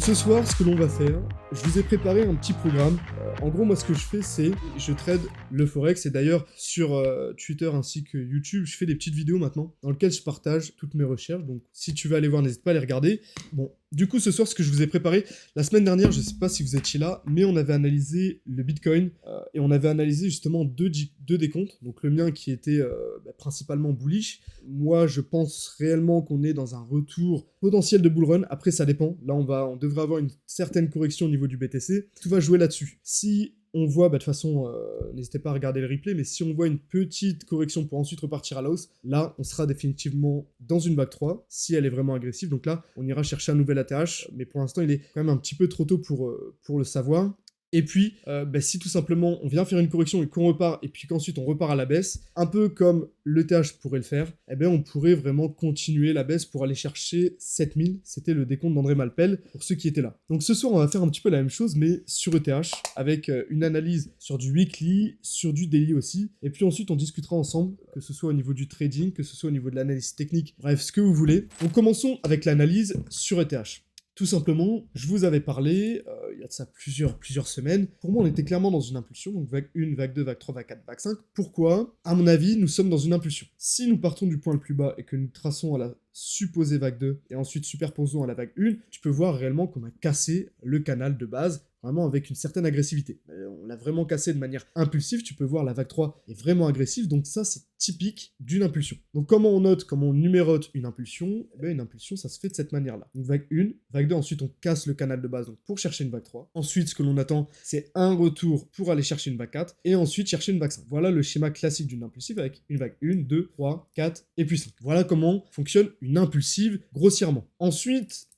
Ce soir, ce que l'on va faire, je vous ai préparé un petit programme. En gros, moi, ce que je fais, c'est je trade le Forex. Et d'ailleurs, sur Twitter ainsi que YouTube, je fais des petites vidéos maintenant dans lesquelles je partage toutes mes recherches. Donc, si tu veux aller voir, n'hésite pas à les regarder. Bon, du coup, ce soir, ce que je vous ai préparé, la semaine dernière, je ne sais pas si vous étiez là, mais on avait analysé le Bitcoin et on avait analysé justement deux décomptes. Donc, le mien qui était principalement bullish. Moi, je pense réellement qu'on est dans un retour potentiel de bull run. Après, ça dépend. Là, on devrait avoir une certaine correction au niveau du BTC. Tout va jouer là-dessus. Si on voit, de toute façon, n'hésitez pas à regarder le replay, mais si on voit une petite correction pour ensuite repartir à la hausse, là, on sera définitivement dans une vague 3, si elle est vraiment agressive. Donc là, on ira chercher un nouvel ATH, mais pour l'instant, il est quand même un petit peu trop tôt pour le savoir. Et puis, si tout simplement on vient faire une correction et qu'on repart, et puis qu'ensuite on repart à la baisse, un peu comme l'ETH pourrait le faire, on pourrait vraiment continuer la baisse pour aller chercher 7000. C'était le décompte d'André Malpel, pour ceux qui étaient là. Donc ce soir, on va faire un petit peu la même chose, mais sur ETH, avec une analyse sur du weekly, sur du daily aussi. Et puis ensuite, on discutera ensemble, que ce soit au niveau du trading, que ce soit au niveau de l'analyse technique, bref, ce que vous voulez. Donc commençons avec l'analyse sur ETH. Tout simplement, je vous avais parlé, il y a de ça plusieurs semaines. Pour moi, on était clairement dans une impulsion, donc vague 1, vague 2, vague 3, vague 4, vague 5. Pourquoi ? À mon avis, nous sommes dans une impulsion. Si nous partons du point le plus bas et que nous traçons à la supposée vague 2, et ensuite superposons à la vague 1, tu peux voir réellement qu'on a cassé le canal de base, vraiment avec une certaine agressivité. On l'a vraiment cassé de manière impulsive, tu peux voir la vague 3 est vraiment agressive, donc ça c'est typique d'une impulsion. Donc comment on numérote une impulsion ? Une impulsion ça se fait de cette manière-là. Donc vague 1, vague 2, ensuite on casse le canal de base donc pour chercher une vague 3. Ensuite ce que l'on attend c'est un retour pour aller chercher une vague 4, et ensuite chercher une vague 5. Voilà le schéma classique d'une impulsive avec une vague 1, 2, 3, 4 et puis 5. Voilà comment fonctionne une impulsive grossièrement. Ensuite,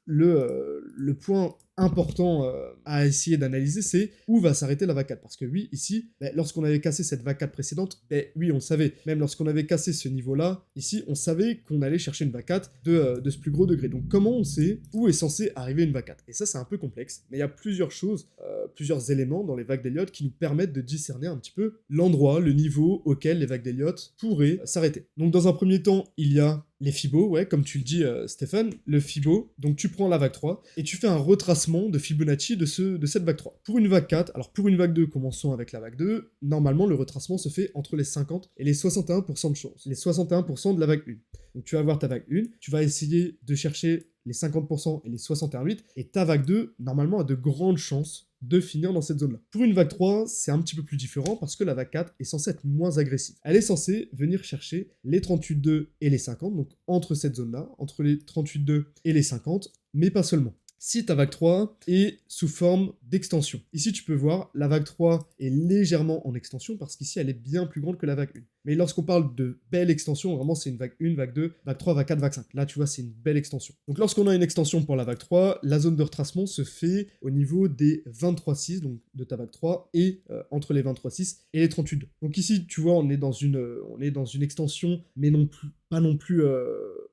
le point important à essayer d'analyser, c'est où va s'arrêter la vague 4. Parce que oui, ici, lorsqu'on avait cassé cette vague 4 précédente, oui, on le savait. Même lorsqu'on avait cassé ce niveau-là, ici, on savait qu'on allait chercher une vague 4 de ce plus gros degré. Donc comment on sait où est censé arriver une vague 4 ? Et ça, c'est un peu complexe, mais il y a plusieurs choses, plusieurs éléments dans les vagues d'Elliott qui nous permettent de discerner un petit peu l'endroit, le niveau auquel les vagues d'Elliott pourraient s'arrêter. Donc dans un premier temps, il y a les Fibo, comme tu le dis Stéphane, le Fibo, donc tu prends la vague 3 et tu fais un retracement de Fibonacci de cette vague 3. Pour une vague 4, alors pour une vague 2, commençons avec la vague 2, normalement le retracement se fait entre les 50 et les 61% de chance, les 61% de la vague 1. Donc tu vas avoir ta vague 1, tu vas essayer de chercher les 50% et les 61,8, et ta vague 2, normalement, a de grandes chances de finir dans cette zone-là. Pour une vague 3, c'est un petit peu plus différent parce que la vague 4 est censée être moins agressive. Elle est censée venir chercher les 38,2 et les 50, donc entre cette zone-là, entre les 38,2 et les 50, mais pas seulement. Si ta vague 3 est sous forme d'extension. Ici, tu peux voir, la vague 3 est légèrement en extension parce qu'ici, elle est bien plus grande que la vague 1. Mais lorsqu'on parle de belle extension, vraiment, c'est une vague 1, vague 2, vague 3, vague 4, vague 5. Là, tu vois, c'est une belle extension. Donc, lorsqu'on a une extension pour la vague 3, la zone de retracement se fait au niveau des 23,6, donc de ta vague 3, et entre les 23,6 et les 38,2. Donc ici, tu vois, on est dans une extension, mais pas non plus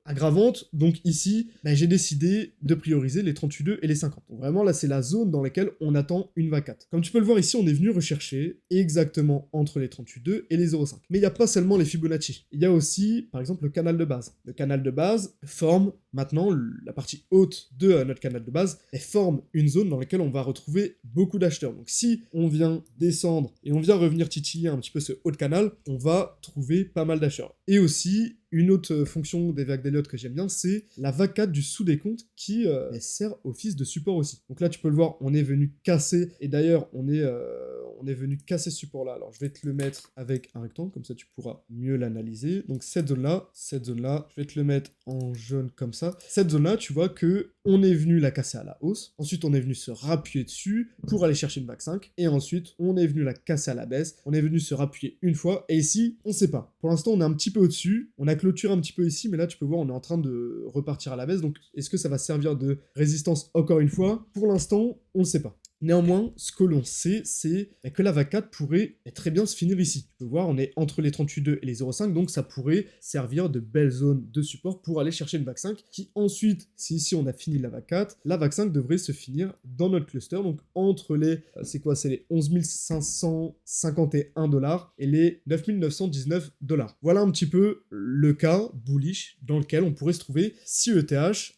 aggravante. Donc ici, j'ai décidé de prioriser les 38,2 et les 50. Donc vraiment, là, c'est la zone dans laquelle on attend une vague 4. Comme tu peux le voir ici, on est venu rechercher exactement entre les 38,2 et les 0,5. Mais il n'y a pas seulement les Fibonacci. Il y a aussi, par exemple, le canal de base. Le canal de base forme maintenant, la partie haute de notre canal de base, elle forme une zone dans laquelle on va retrouver beaucoup d'acheteurs. Donc si on vient descendre et on vient revenir titiller un petit peu ce haut de canal, on va trouver pas mal d'acheteurs. Et aussi, une autre fonction des vagues d'Elliott que j'aime bien, c'est la vague 4 du sous-décompte qui sert office de support aussi. Donc là, tu peux le voir, on est venu casser, et d'ailleurs, on est venu casser ce support-là. Alors, je vais te le mettre avec un rectangle, comme ça, tu pourras mieux l'analyser. Donc, cette zone-là, je vais te le mettre en jaune comme ça. Cette zone-là, tu vois que on est venu la casser à la hausse. Ensuite, on est venu se rappuyer dessus pour aller chercher une vague 5. Et ensuite, on est venu la casser à la baisse. On est venu se rappuyer une fois. Et ici, on sait pas. Pour l'instant, on est un petit peu au-dessus. On a clôturé un petit peu ici, mais là, tu peux voir, on est en train de repartir à la baisse. Donc, est-ce que ça va servir de résistance encore une fois ? Pour l'instant, on ne sait pas. Néanmoins, ce que l'on sait, c'est que la vague 4 pourrait très bien se finir ici. Tu peux voir, on est entre les 38,2 et les 0,5, donc ça pourrait servir de belle zone de support pour aller chercher une vague 5, qui ensuite, si ici on a fini la vague 4, la vague 5 devrait se finir dans notre cluster, donc entre les, c'est quoi, c'est les 11 551 $ et les 9 919 $. Voilà un petit peu le cas bullish dans lequel on pourrait se trouver si ETH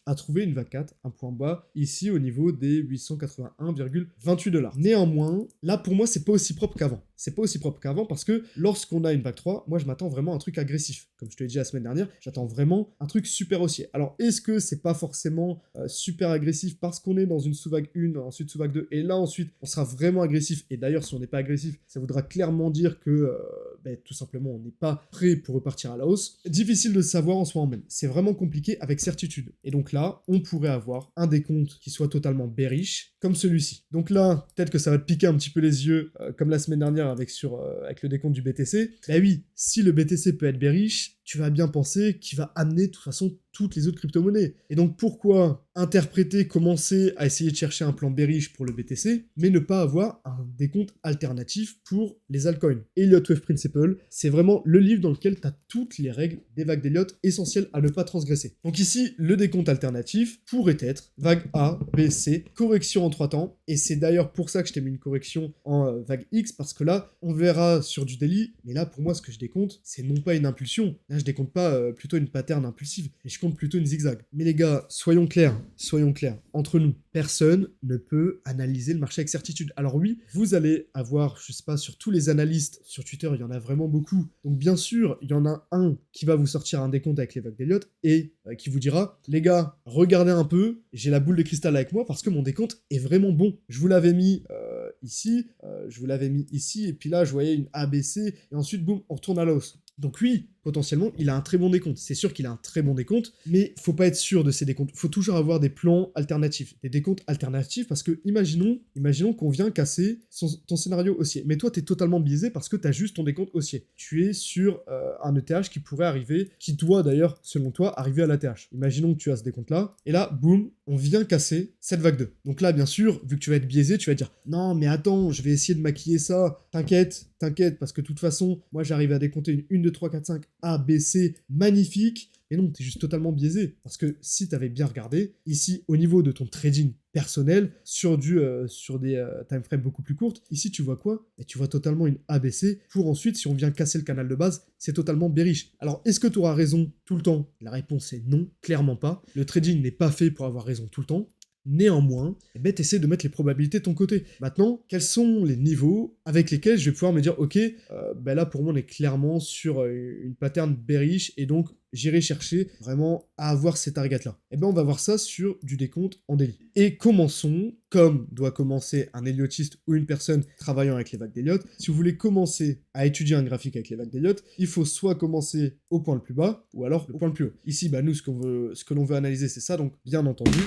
a trouvé une vague 4, un point bas, ici au niveau des 881,28 $. Néanmoins, là pour moi c'est pas aussi propre qu'avant. C'est pas aussi propre qu'avant parce que lorsqu'on a une vague 3, moi je m'attends vraiment à un truc agressif. Comme je te l'ai dit la semaine dernière, j'attends vraiment un truc super haussier. Alors est-ce que c'est pas forcément super agressif parce qu'on est dans une sous-vague 1, ensuite sous-vague 2, et là ensuite on sera vraiment agressif, et d'ailleurs si on n'est pas agressif, ça voudra clairement dire que tout simplement on n'est pas prêt pour repartir à la hausse. Difficile de savoir en ce moment même. C'est vraiment compliqué avec certitude. Et donc là, on pourrait avoir un décompte qui soit totalement bearish, comme celui-ci. Donc là, peut-être que ça va te piquer un petit peu les yeux, comme la semaine dernière avec le décompte du BTC. Bah oui, si le BTC peut être bearish, tu vas bien penser qu'il va amener de toute façon toutes les autres crypto-monnaies. Et donc pourquoi interpréter, commencer à essayer de chercher un plan bearish pour le BTC, mais ne pas avoir un décompte alternatif pour les altcoins? Elliott Wave Principle, c'est vraiment le livre dans lequel tu as toutes les règles des vagues d'Elliott essentielles à ne pas transgresser. Donc ici, le décompte alternatif pourrait être vague A, B, C, correction en 3 temps, et c'est d'ailleurs pour ça que je t'ai mis une correction en vague X, parce que là, on verra sur du daily, mais là, pour moi, ce que je décompte, c'est non pas une impulsion. Là, je décompte pas plutôt une pattern impulsive, mais je compte plutôt une zigzag. Mais les gars, soyons clairs, entre nous, personne ne peut analyser le marché avec certitude. Alors oui, vous allez avoir, je sais pas, sur tous les analystes, sur Twitter, il y en a vraiment beaucoup. Donc bien sûr, il y en a un qui va vous sortir un décompte avec les vagues d'Elliott et qui vous dira, les gars, regardez un peu, j'ai la boule de cristal avec moi parce que mon décompte est vraiment bon. Je vous l'avais mis ici, et puis là, je voyais une ABC, et ensuite, boum, on retourne à la hausse. Donc oui, potentiellement, il a un très bon décompte. C'est sûr qu'il a un très bon décompte, mais faut pas être sûr de ces décomptes. Faut toujours avoir des plans alternatifs, des décomptes alternatifs, parce que imaginons qu'on vient casser ton scénario haussier. Mais toi, tu es totalement biaisé parce que tu as juste ton décompte haussier. Tu es sur un ETH qui pourrait arriver, qui doit d'ailleurs, selon toi, arriver à l'ATH. Imaginons que tu as ce décompte-là, et là, boum, on vient casser cette vague 2. Donc là, bien sûr, vu que tu vas être biaisé, tu vas dire, non, mais attends, je vais essayer de maquiller ça, t'inquiète, parce que de toute façon, moi j'arrive à décompter une 1, 2, 3, 4, 5, A, B, C, magnifique. Mais non, t'es juste totalement biaisé. Parce que si t'avais bien regardé, ici, au niveau de ton trading personnel, sur des time frames beaucoup plus courtes, ici tu vois quoi? Et tu vois totalement une ABC, pour ensuite, si on vient casser le canal de base, c'est totalement bearish. Alors, est-ce que tu auras raison tout le temps? La réponse est non, clairement pas. Le trading n'est pas fait pour avoir raison tout le temps. Néanmoins, tu essaies de mettre les probabilités de ton côté. Maintenant, quels sont les niveaux avec lesquels je vais pouvoir me dire, ok, là pour moi on est clairement sur une pattern bearish, et donc j'irai chercher vraiment à avoir ces targets-là. On va voir ça sur du décompte en daily. Et commençons, comme doit commencer un Elliotiste ou une personne travaillant avec les vagues d'Elliott. Si vous voulez commencer à étudier un graphique avec les vagues d'Elliott, il faut soit commencer au point le plus bas, ou alors au point le plus haut. Ici, nous, ce que l'on veut analyser, c'est ça, donc bien entendu,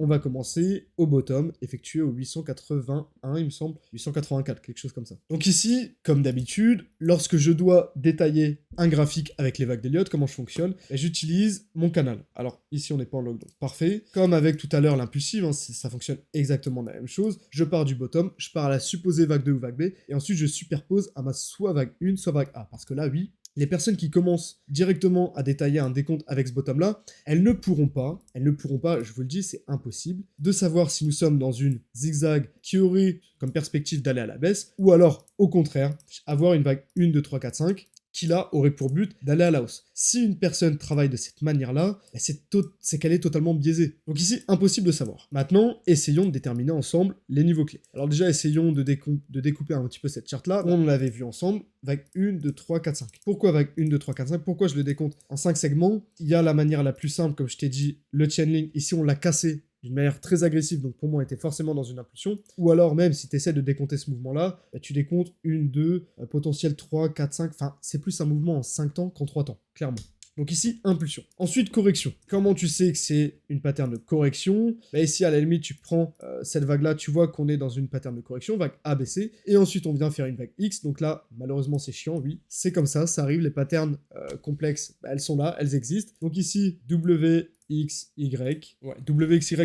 on va commencer au bottom, effectué au 881, il me semble, 884, quelque chose comme ça. Donc ici, comme d'habitude, lorsque je dois détailler un graphique avec les vagues d'Elliott, comment je fonctionne, j'utilise mon canal. Alors ici, on n'est pas en log, donc parfait. Comme avec tout à l'heure l'impulsive, ça fonctionne exactement de la même chose. Je pars du bottom, je pars à la supposée vague 2 ou vague B, et ensuite je superpose à ma soit vague 1, soit vague A. Parce que là, oui, les personnes qui commencent directement à détailler un décompte avec ce bottom-là, elles ne pourront pas, je vous le dis, c'est impossible, de savoir si nous sommes dans une zigzag qui aurait comme perspective d'aller à la baisse, ou alors, au contraire, avoir une vague 1, 2, 3, 4, 5, qui là aurait pour but d'aller à la hausse. Si une personne travaille de cette manière-là, c'est qu'elle est totalement biaisée. Donc ici, impossible de savoir. Maintenant, essayons de déterminer ensemble les niveaux clés. Alors déjà, essayons de découper un petit peu cette charte-là. On l'avait vu ensemble, vague 1, 2, 3, 4, 5. Pourquoi vague 1, 2, 3, 4, 5? Pourquoi je le décompte en 5 segments? Il y a la manière la plus simple, comme je t'ai dit, le chaining. Ici, on l'a cassé d'une manière très agressive, donc pour moi, on était forcément dans une impulsion. Ou alors, même si tu essaies de décompter ce mouvement-là, tu décomptes 1, 2, potentiel 3, 4, 5. Enfin, c'est plus un mouvement en 5 temps qu'en 3 temps, clairement. Donc ici, impulsion. Ensuite, correction. Comment tu sais que c'est une pattern de correction? Ici, à la limite, tu prends cette vague-là, tu vois qu'on est dans une pattern de correction, vague ABC, et ensuite on vient faire une vague X. Donc là, malheureusement, c'est chiant, oui. C'est comme ça arrive, les patterns complexes, elles sont là, elles existent. Donc ici, WXY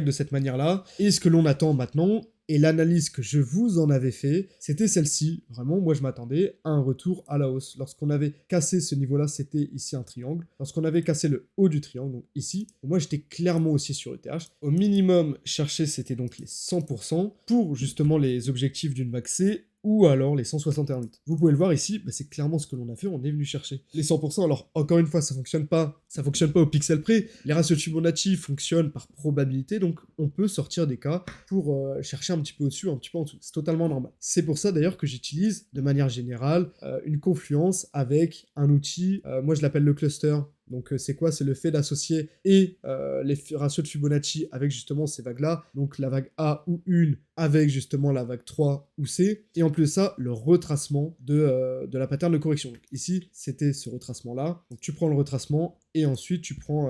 de cette manière-là. Et ce que l'on attend maintenant, Et l'analyse que je vous en avais fait, c'était celle-ci. Vraiment, moi, je m'attendais à un retour à la hausse. Lorsqu'on avait cassé ce niveau-là, c'était ici un triangle. Lorsqu'on avait cassé le haut du triangle, donc ici, moi, j'étais clairement aussi sur ETH. Au minimum, chercher, c'était donc les 100% pour justement les objectifs d'une vague C ou alors les 168. Vous pouvez le voir ici, bah, c'est clairement ce que l'on a fait, on est venu chercher. Les 100%, alors encore une fois, ça fonctionne pas au pixel près, les ratios de Fibonacci fonctionnent par probabilité, donc on peut sortir des cas pour chercher un petit peu au-dessus, un petit peu en dessous. C'est totalement normal. C'est pour ça d'ailleurs que j'utilise de manière générale une confluence avec un outil, moi je l'appelle le cluster. Donc c'est quoi? C'est le fait d'associer les ratios de Fibonacci avec justement ces vagues-là, donc la vague A ou 1 avec justement la vague 3 ou C, et en plus de ça, le retracement de la pattern de correction. Donc ici, c'était ce retracement-là. Donc tu prends le retracement, et ensuite tu prends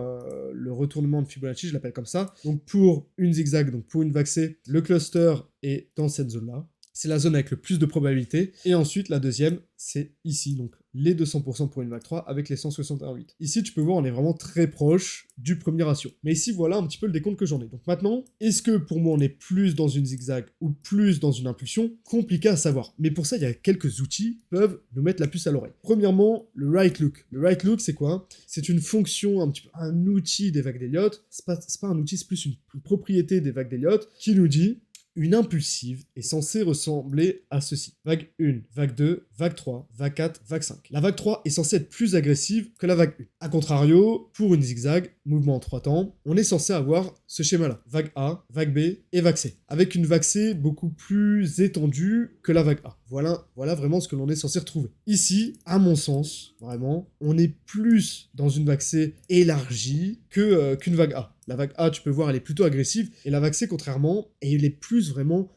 le retournement de Fibonacci, je l'appelle comme ça. Donc pour une zigzag, donc pour une vague C, le cluster est dans cette zone-là. C'est la zone avec le plus de probabilité. Et ensuite, la deuxième, c'est ici. Donc, les 200% pour une vague 3 avec les 168. Ici, tu peux voir, on est vraiment très proche du premier ratio. Mais ici, voilà un petit peu le décompte que j'en ai. Donc maintenant, est-ce que pour moi, on est plus dans une zigzag ou plus dans une impulsion? Compliqué à savoir. Mais pour ça, il y a quelques outils qui peuvent nous mettre la puce à l'oreille. Premièrement, le right look. Le right look, c'est quoi? C'est une fonction, un petit peu, un outil des vagues d'Elliott. C'est pas un outil, c'est plus une propriété des vagues d'Elliott qui nous dit: une impulsive est censée ressembler à ceci. Vague 1, vague 2, vague 3, vague 4, vague 5. La vague 3 est censée être plus agressive que la vague 1. A contrario, pour une zigzag, mouvement en 3 temps, on est censé avoir ce schéma-là. Vague A, vague B et vague C. Avec une vague C beaucoup plus étendue que la vague A. Voilà vraiment ce que l'on est censé retrouver. Ici, à mon sens, vraiment, on est plus dans une vague C élargie qu'une vague A. La vague A, tu peux voir, elle est plutôt agressive, et la vague C, contrairement, elle est plus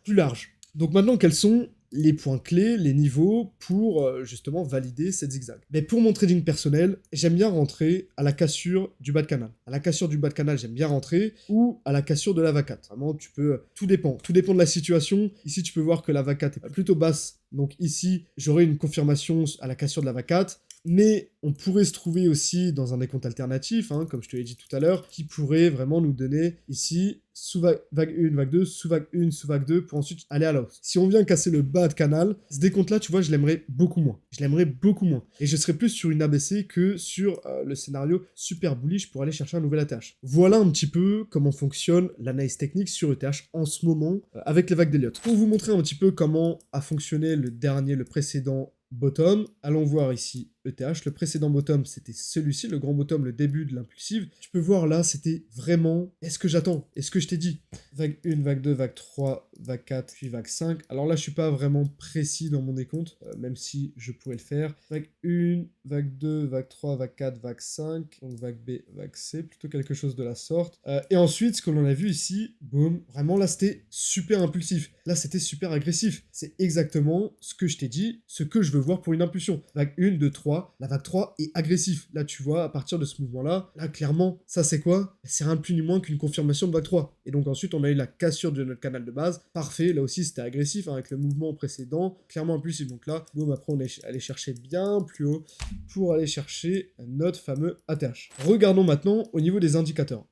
large. Donc maintenant, quels sont les points clés, les niveaux pour justement valider cette zigzag? Mais pour mon trading personnel, j'aime bien rentrer à la cassure du bas de canal. À la cassure du bas de canal, j'aime bien rentrer, ou à la cassure de la vague 4. Vraiment, tu peux... Tout dépend de la situation. Ici, tu peux voir que la vague 4 est plutôt basse. Donc ici, j'aurai une confirmation à la cassure de la vague 4. Mais on pourrait se trouver aussi dans un décompte alternatif, hein, comme je te l'ai dit tout à l'heure, qui pourrait vraiment nous donner ici sous vague 1, vague 2, sous vague 1, sous vague 2, pour ensuite aller à la hausse. Si on vient casser le bas de canal, ce décompte-là, tu vois, je l'aimerais beaucoup moins. Et je serais plus sur une ABC que sur le scénario super bullish pour aller chercher un nouvel ATH. Voilà un petit peu comment fonctionne l'analyse technique sur ETH en ce moment avec les vagues d'Elliott. Pour vous montrer un petit peu comment a fonctionné le précédent bottom, allons voir ici ETH. Le précédent bottom, c'était celui-ci, le grand bottom, le début de l'impulsive. Tu peux voir là, c'était vraiment... Est-ce que j'attends? Est-ce que je t'ai dit? Vague 1, vague 2, vague 3, vague 4, puis vague 5. Alors là, je suis pas vraiment précis dans mon décompte, même si je pourrais le faire. Vague 1, vague 2, vague 3, vague 4, vague 5. Donc vague B, vague C, plutôt quelque chose de la sorte. Et ensuite, ce que l'on a vu ici, boum, vraiment là, c'était super impulsif. Là, c'était super agressif. C'est exactement ce que je t'ai dit, ce que je veux voir pour une impulsion. Vague 1, 2, 3. La vague 3 est agressif. Là, tu vois, à partir de ce mouvement-là, là, clairement, ça, c'est quoi? C'est rien plus ni moins qu'une confirmation de vague 3. Et donc, ensuite, on a eu la cassure de notre canal de base. Parfait. Là aussi, c'était agressif, hein, avec le mouvement précédent. Clairement impulsif. Donc là, boum, après, on est allé chercher bien plus haut pour aller chercher notre fameux ATH. Regardons maintenant au niveau des indicateurs.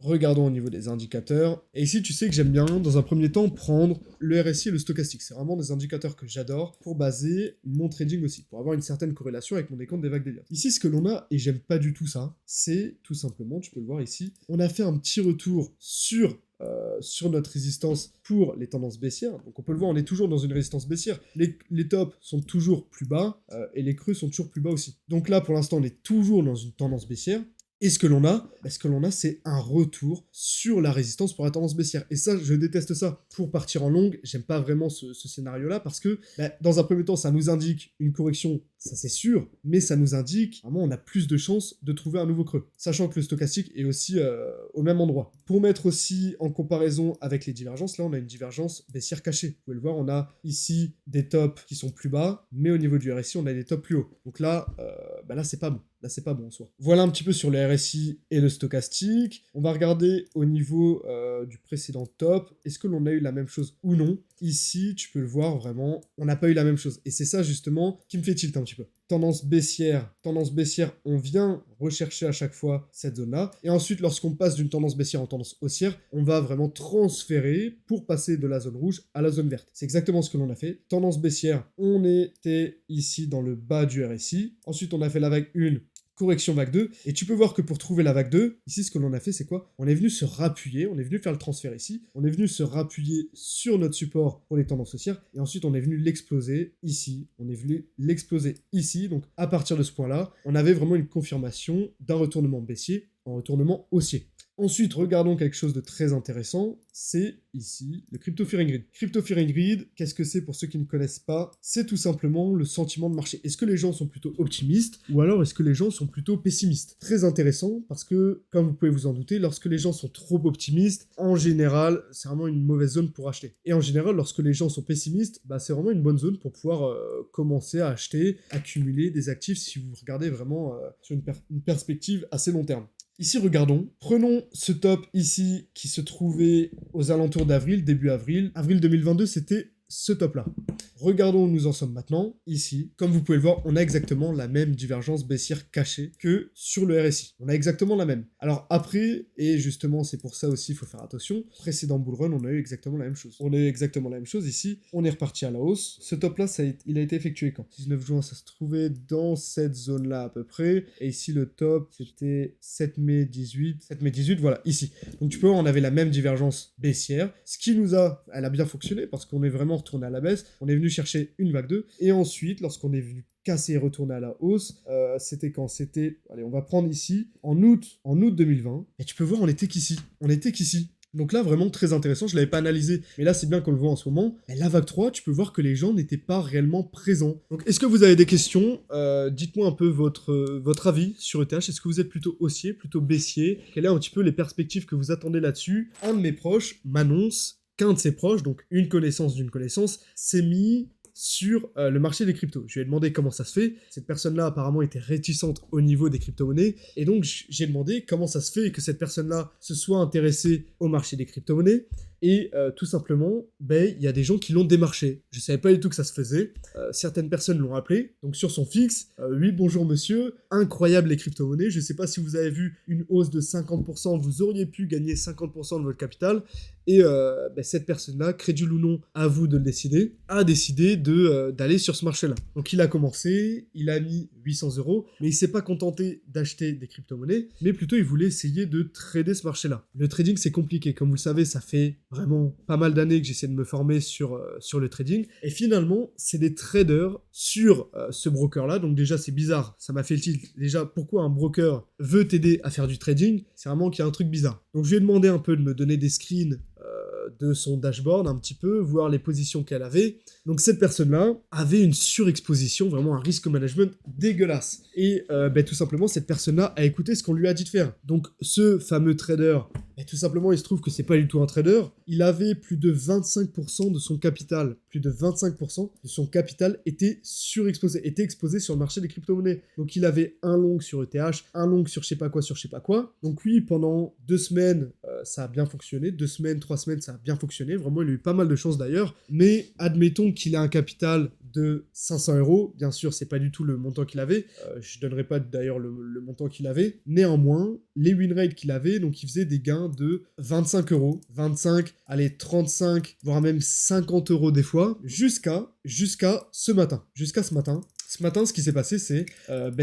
Et ici, tu sais que j'aime bien, dans un premier temps, prendre le RSI et le stochastique. C'est vraiment des indicateurs que j'adore pour baser mon trading aussi, pour avoir une certaine corrélation avec mon décompte des vagues d'Elliott. Ici, ce que l'on a, et j'aime pas du tout ça, c'est tout simplement, tu peux le voir ici, on a fait un petit retour sur notre résistance pour les tendances baissières. Donc on peut le voir, on est toujours dans une résistance baissière. Les tops sont toujours plus bas et les creux sont toujours plus bas aussi. Donc là, pour l'instant, on est toujours dans une tendance baissière. Et ce que l'on a, c'est un retour sur la résistance pour la tendance baissière. Et ça, je déteste ça. Pour partir en longue, j'aime pas vraiment ce scénario-là parce que, dans un premier temps, ça nous indique une correction, ça c'est sûr, mais ça nous indique, vraiment, on a plus de chances de trouver un nouveau creux. Sachant que le stochastique est aussi au même endroit. Pour mettre aussi en comparaison avec les divergences, là, on a une divergence baissière cachée. Vous pouvez le voir, on a ici des tops qui sont plus bas, mais au niveau du RSI, on a des tops plus hauts. Donc là, là, c'est pas bon. là c'est pas bon en soi. Voilà un petit peu sur le RSI et le stochastique. On va regarder au niveau du précédent top, est-ce que l'on a eu la même chose ou non. Ici, tu peux le voir vraiment, on n'a pas eu la même chose. Et c'est ça justement qui me fait tilt un petit peu. Tendance baissière, on vient rechercher à chaque fois cette zone-là. Et ensuite, lorsqu'on passe d'une tendance baissière en tendance haussière, on va vraiment transférer pour passer de la zone rouge à la zone verte. C'est exactement ce que l'on a fait. Tendance baissière, on était ici dans le bas du RSI. Ensuite, on a fait la vague 1, correction vague 2, et tu peux voir que pour trouver la vague 2, ici ce que l'on a fait c'est quoi? On est venu se rappuyer, on est venu faire le transfert ici, on est venu se rappuyer sur notre support pour les tendances haussières, et ensuite on est venu l'exploser ici, on est venu l'exploser ici, donc à partir de ce point-là, on avait vraiment une confirmation d'un retournement baissier en retournement haussier. Ensuite, regardons quelque chose de très intéressant, c'est ici le Crypto Fear and Greed. Crypto Fear and Greed, qu'est-ce que c'est pour ceux qui ne connaissent pas? C'est tout simplement le sentiment de marché. Est-ce que les gens sont plutôt optimistes ou alors est-ce que les gens sont plutôt pessimistes? Très intéressant parce que, comme vous pouvez vous en douter, lorsque les gens sont trop optimistes, en général, c'est vraiment une mauvaise zone pour acheter. Et en général, lorsque les gens sont pessimistes, bah, c'est vraiment une bonne zone pour pouvoir commencer à acheter, accumuler des actifs si vous regardez vraiment sur une perspective assez long terme. Ici, regardons. Prenons ce top ici qui se trouvait aux alentours d'avril, début avril. Avril 2022, c'était ce top-là. Regardons où nous en sommes maintenant. Ici, comme vous pouvez le voir, on a exactement la même divergence baissière cachée que sur le RSI. On a exactement la même. Alors après, et justement c'est pour ça aussi il faut faire attention, précédent bull run, on a eu exactement la même chose. On a eu exactement la même chose ici, on est reparti à la hausse. Ce top-là, il a été effectué quand? 19 juin, ça se trouvait dans cette zone-là à peu près. Et ici, le top, c'était 7 mai 18. 7 mai 18, voilà, ici. Donc tu peux voir, on avait la même divergence baissière. Ce qui nous a, elle a bien fonctionné parce qu'on est vraiment retourné à la baisse. On est venu chercher une vague 2. Et ensuite, lorsqu'on est venu casser et retourner à la hausse, c'était quand? C'était, allez, on va prendre ici, en août 2020. Et tu peux voir, on était qu'ici. Donc là, vraiment très intéressant, je ne l'avais pas analysé, mais là c'est bien qu'on le voit en ce moment. Et la vague 3, tu peux voir que les gens n'étaient pas réellement présents. Donc est-ce que vous avez des questions? Dites-moi un peu votre avis sur ETH. Est-ce que vous êtes plutôt haussier, plutôt baissier? Quelles sont un petit peu les perspectives que vous attendez là-dessus? Un de mes proches m'annonce qu'un de ses proches, donc une connaissance d'une connaissance, s'est mis sur le marché des cryptos. Je lui ai demandé comment ça se fait. Cette personne-là apparemment était réticente au niveau des crypto-monnaies. Et donc j'ai demandé comment ça se fait que cette personne-là se soit intéressée au marché des crypto-monnaies. Et tout simplement, il y a des gens qui l'ont démarché. Je ne savais pas du tout que ça se faisait. Certaines personnes l'ont appelé, donc sur son fixe. Oui, bonjour monsieur, incroyable les crypto-monnaies. Je ne sais pas si vous avez vu une hausse de 50%, vous auriez pu gagner 50% de votre capital. Et cette personne-là, crédule ou non, à vous de le décider, a décidé d'aller sur ce marché-là. Donc il a commencé, il a mis 800 €, mais il s'est pas contenté d'acheter des crypto-monnaies, mais plutôt il voulait essayer de trader ce marché-là. Le trading, c'est compliqué. Comme vous le savez, ça fait vraiment pas mal d'années que j'essaie de me former sur le trading. Et finalement, c'est des traders sur ce broker-là. Donc déjà, c'est bizarre. Ça m'a fait le tilt. Déjà, pourquoi un broker veut t'aider à faire du trading? C'est vraiment qu'il y a un truc bizarre. Donc je lui ai demandé un peu de me donner des screens de son dashboard un petit peu, voir les positions qu'elle avait. Donc cette personne-là avait une surexposition, vraiment un risk management dégueulasse. Et tout simplement, cette personne-là a écouté ce qu'on lui a dit de faire. Donc ce fameux trader, tout simplement, il se trouve que c'est pas du tout un trader. Il avait plus de 25% de son capital. Plus de 25% de son capital était surexposé, était exposé sur le marché des crypto-monnaies. Donc il avait un long sur ETH, un long sur je sais pas quoi. Donc oui, pendant 2 semaines, ça a bien fonctionné. 2 semaines, 3 semaines, ça a bien fonctionné. Vraiment, il a eu pas mal de chance d'ailleurs. Mais admettons qu'il a un capital de 500 €. Bien sûr, c'est pas du tout le montant qu'il avait. Je donnerai pas d'ailleurs le montant qu'il avait. Néanmoins, les win rates qu'il avait, donc il faisait des gains de 25 €. 25, allez, 35, voire même 50 € des fois, jusqu'à ce matin. Ce matin, ce qui s'est passé, c'est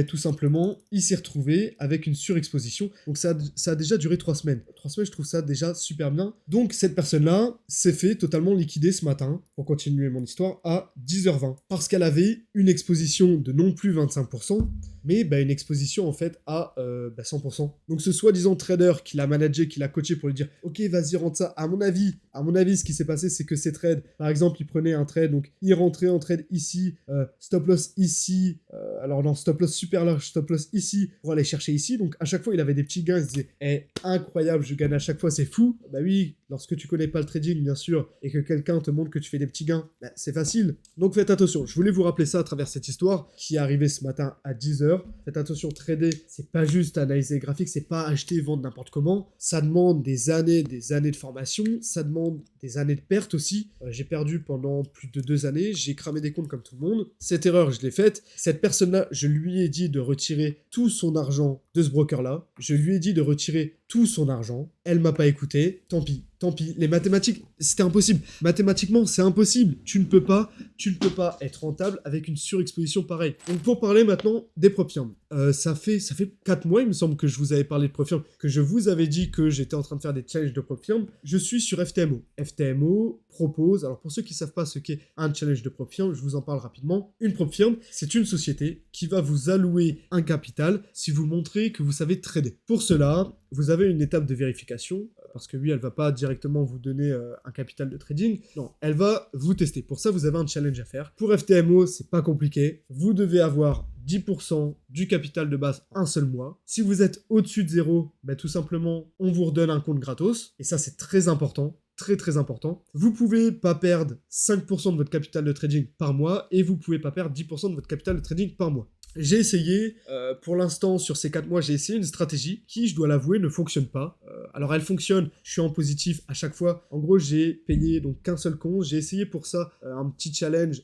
tout simplement, il s'est retrouvé avec une surexposition. Donc ça a déjà duré 3 semaines. 3 semaines, je trouve ça déjà super bien. Donc cette personne-là s'est fait totalement liquider ce matin, pour continuer mon histoire, à 10h20. Parce qu'elle avait une exposition de non plus 25%, mais une exposition en fait à 100%. Donc ce soi-disant trader qui l'a managé, qui l'a coaché pour lui dire « Ok, vas-y, rentre ça ». À mon avis, ce qui s'est passé, c'est que ces trades, par exemple, il prenait un trade, donc il rentrait en trade ici, stop loss ici, alors non, stop loss super large, stop loss ici, pour aller chercher ici. Donc à chaque fois, il avait des petits gains, il se disait incroyable, je gagne à chaque fois, c'est fou ». Bah oui, lorsque tu connais pas le trading, bien sûr, et que quelqu'un te montre que tu fais des petits gains, bah, c'est facile. Donc faites attention. Je voulais vous rappeler ça à travers cette histoire qui est arrivée ce matin à 10h. Faites attention, trader, c'est pas juste analyser les graphiques, c'est pas acheter et vendre n'importe comment. Ça demande des années de formation, ça demande des années de pertes aussi. J'ai perdu pendant plus de 2 années, j'ai cramé des comptes comme tout le monde. Cette erreur, je l'ai faite. Cette personne-là, je lui ai dit de retirer tout son argent de ce broker-là. Je lui ai dit de retirer tout son argent. Elle m'a pas écouté. Tant pis. Tant pis. Les mathématiques, c'était impossible. Mathématiquement, c'est impossible. Tu ne peux pas être rentable avec une surexposition pareille. Donc pour parler maintenant des prop firms. Ça fait 4 mois, il me semble, que je vous avais parlé de prop firms, que je vous avais dit que j'étais en train de faire des challenges de prop firms. Je suis sur FTMO. FTMO propose, alors pour ceux qui ne savent pas ce qu'est un challenge de prop firm, je vous en parle rapidement. Une prop firm, c'est une société qui va vous allouer un capital si vous montrez que vous savez trader. Pour cela, vous avez une étape de vérification, parce que oui, elle va pas directement vous donner un capital de trading. Non, elle va vous tester. Pour ça, vous avez un challenge à faire. Pour FTMO, c'est pas compliqué. Vous devez avoir 10% du capital de base un seul mois. Si vous êtes au-dessus de 0, bah, tout simplement, on vous redonne un compte gratos. Et ça, c'est très important. Très très important. Vous pouvez pas perdre 5% de votre capital de trading par mois et vous pouvez pas perdre 10% de votre capital de trading par mois. J'ai essayé, pour l'instant, sur ces 4 mois, j'ai essayé une stratégie qui, je dois l'avouer, ne fonctionne pas. Alors, elle fonctionne, je suis en positif à chaque fois. En gros, j'ai payé donc qu'un seul compte. J'ai essayé pour ça un petit challenge,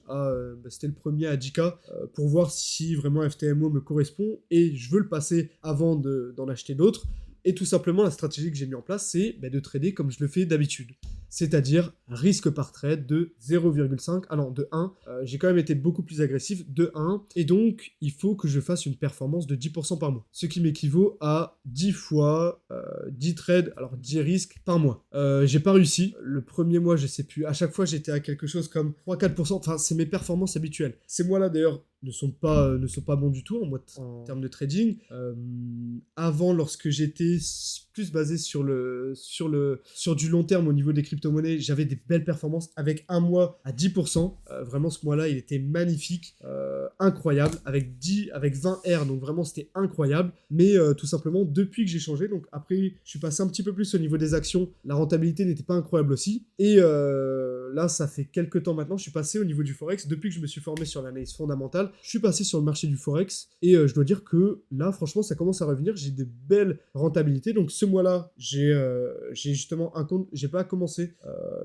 c'était le premier à 10K, pour voir si vraiment FTMO me correspond. Et je veux le passer avant d'en acheter d'autres. Et tout simplement, la stratégie que j'ai mis en place, c'est de trader comme je le fais d'habitude. C'est-à-dire risque par trade de 0,5, de 1. J'ai quand même été beaucoup plus agressif, de 1. Et donc, il faut que je fasse une performance de 10% par mois. Ce qui m'équivaut à 10 fois 10 trades, alors 10 risques par mois. J'ai pas réussi. Le premier mois, je sais plus. À chaque fois, j'étais à quelque chose comme 3-4%. Enfin, c'est mes performances habituelles. Ces mois-là, d'ailleurs, ne sont pas bons du tout en termes de trading. Avant, lorsque j'étais plus basé sur du long terme au niveau des crypto-monnaies, j'avais des belles performances avec un mois à 10%. Vraiment, ce mois-là, il était magnifique, incroyable, avec 20 R, donc vraiment, c'était incroyable. Mais tout simplement, depuis que j'ai changé, donc après, je suis passé un petit peu plus au niveau des actions, la rentabilité n'était pas incroyable aussi. Et là, ça fait quelques temps maintenant, je suis passé au niveau du Forex. Depuis que je me suis formé sur l'analyse fondamentale, je suis passé sur le marché du Forex. Et je dois dire que là, franchement, ça commence à revenir. J'ai des belles rentabilités. Donc ce mois-là, j'ai justement un compte. J'ai pas commencé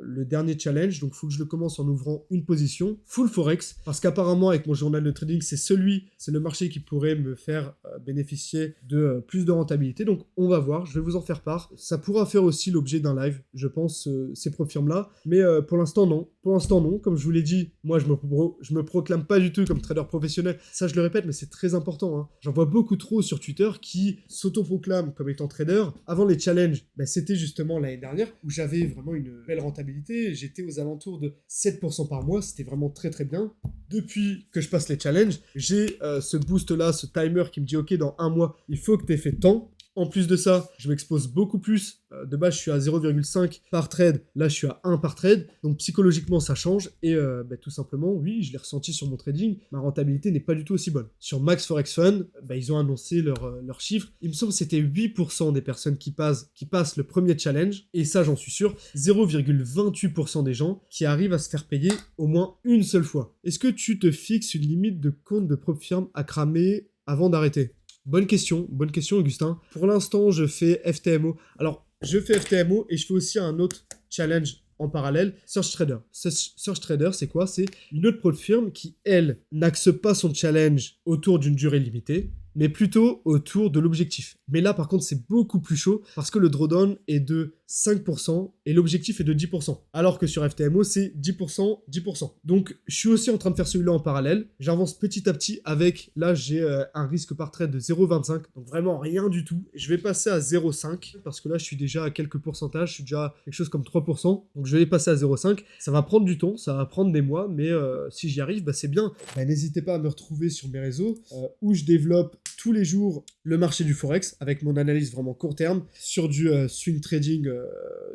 le dernier challenge. Donc il faut que je le commence en ouvrant une position full Forex. Parce qu'apparemment, avec mon journal de trading, c'est le marché qui pourrait me faire bénéficier de plus de rentabilité. Donc on va voir. Je vais vous en faire part. Ça pourra faire aussi l'objet d'un live, je pense, ces prop-firmes-là. Mais pour l'instant, non. Pour l'instant, non. Comme je vous l'ai dit, moi, je me proclame pas du tout comme trader professionnel. Ça, je le répète, mais c'est très important. Hein. J'en vois beaucoup trop sur Twitter qui s'autoproclament comme étant trader. Avant les challenges, c'était justement l'année dernière où j'avais vraiment une belle rentabilité. J'étais aux alentours de 7% par mois. C'était vraiment très, très bien. Depuis que je passe les challenges, j'ai ce boost-là, ce timer qui me dit « Ok, dans un mois, il faut que tu aies fait tant ». En plus de ça, je m'expose beaucoup plus. De base, je suis à 0,5 par trade. Là, je suis à 1 par trade. Donc, psychologiquement, ça change. Et tout simplement, oui, je l'ai ressenti sur mon trading. Ma rentabilité n'est pas du tout aussi bonne. Sur Max Forex Fund, ils ont annoncé leurs chiffres. Il me semble que c'était 8% des personnes qui passent le premier challenge. Et ça, j'en suis sûr. 0,28% des gens qui arrivent à se faire payer au moins une seule fois. Est-ce que tu te fixes une limite de compte de prop firm à cramer avant d'arrêter ? Bonne question, Augustin. Pour l'instant, je fais FTMO. Alors, je fais FTMO et je fais aussi un autre challenge en parallèle, Search Trader. Search Trader, c'est quoi ? C'est une autre prop firm qui, elle, n'axe pas son challenge autour d'une durée limitée, mais plutôt autour de l'objectif. Mais là, par contre, c'est beaucoup plus chaud parce que le drawdown est de 5% et l'objectif est de 10%. Alors que sur FTMO, c'est 10%, 10%. Donc, je suis aussi en train de faire celui-là en parallèle. J'avance petit à petit avec, là, j'ai un risque par trade de 0,25. Donc, vraiment rien du tout. Je vais passer à 0,5 parce que là, je suis déjà à quelques pourcentages. Je suis déjà à quelque chose comme 3%. Donc, je vais passer à 0,5. Ça va prendre du temps, ça va prendre des mois, mais si j'y arrive, c'est bien. N'hésitez pas à me retrouver sur mes réseaux où je développe tous les jours le marché du Forex avec mon analyse vraiment court terme, sur du swing trading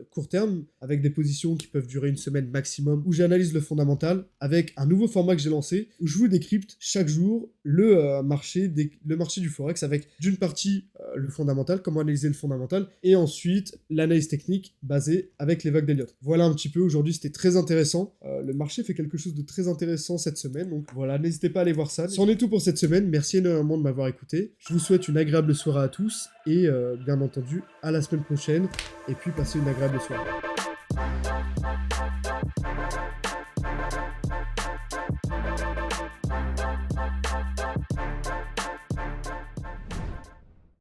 court terme, avec des positions qui peuvent durer une semaine maximum, où j'analyse le fondamental, avec un nouveau format que j'ai lancé, où je vous décrypte chaque jour le marché du Forex, avec d'une partie le fondamental, comment analyser le fondamental, et ensuite l'analyse technique basée avec les vagues d'Elliott. Voilà un petit peu, aujourd'hui c'était très intéressant, le marché fait quelque chose de très intéressant cette semaine, donc voilà, n'hésitez pas à aller voir ça. C'en est tout pour cette semaine, merci énormément de m'avoir écouté, je vous souhaite une agréable soirée à tous, et bien entendu, à la semaine prochaine, et puis passez une agréable soirée.